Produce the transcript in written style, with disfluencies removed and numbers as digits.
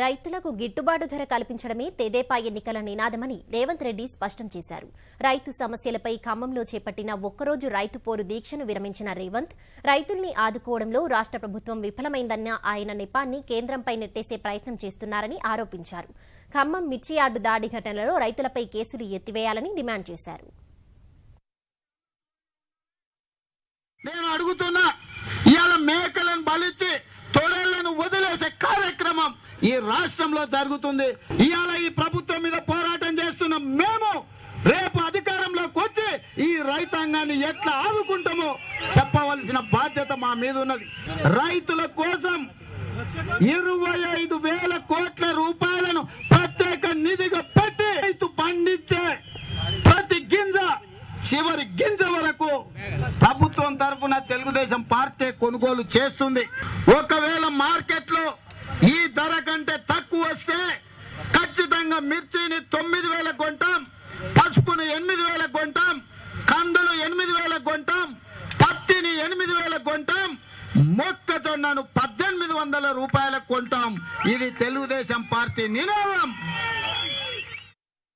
రైతులకు గిట్టుబాటు ధర కల్పించడమే తెదేపా ఎన్నికల నినాదమని రేవంత్ రెడ్డి స్పష్టం చేశారు. రైతు సమస్యలపై ఖమ్మంలో చేపట్టిన ఒక్కరోజు రైతు పోరు దీక్షను విరమించిన రేవంత్ రైతుల్ని ఆదుకోవడంలో రాష్ట్ర ప్రభుత్వం విఫలమైందన్న ఆయన నెపాన్ని కేంద్రంపై నెట్టేసే ప్రయత్నం చేస్తున్నారని ఆరోపించారు. ఖమ్మం మిర్చి యార్డు దాడి ఘటనలో రైతులపై కేసులు ఎత్తివేయాలని డిమాండ్ చేశారు. నేను అడుగుతున్నా, ఇవాళ మేకలను బలిచ్చి తొడేళ్లను వదిలేసే కార్యక్రమం ఈ రాష్ట్రంలో జరుగుతుంది. ఇవాళ ఈ ప్రభుత్వం మీద పోరాటం చేస్తున్న మేము రేపు అధికారంలోకి వచ్చి ఈ రైతాంగాన్ని ఎట్లా ఆదుకుంటామో చెప్పవలసిన బాధ్యత మా మీద ఉన్నది. రైతుల కోసం 25,000 కోట్ల రూపాయలను ప్రత్యేక నిధిగా పెట్టి రైతు పండించే ప్రతి గింజ చివరి గింజ వరకు ప్రభుత్వం తరఫున తెలుగుదేశం పార్టీ కొనుగోలు చేస్తుంది. ఒకవేళ మార్కెట్ లో ఈ ధర కంటే తక్కువ వస్తే ఖచ్చితంగా మిర్చిని 9,000 కొంటాం, పసుపుని 8,000 కొంటాం, కందులు 8,000 కొంటాం, పత్తిని 8,000 కొంటాం, మొక్కజొన్నను 1,800 రూపాయలకు కొంటాం. ఇది తెలుగుదేశం పార్టీ నినాదం.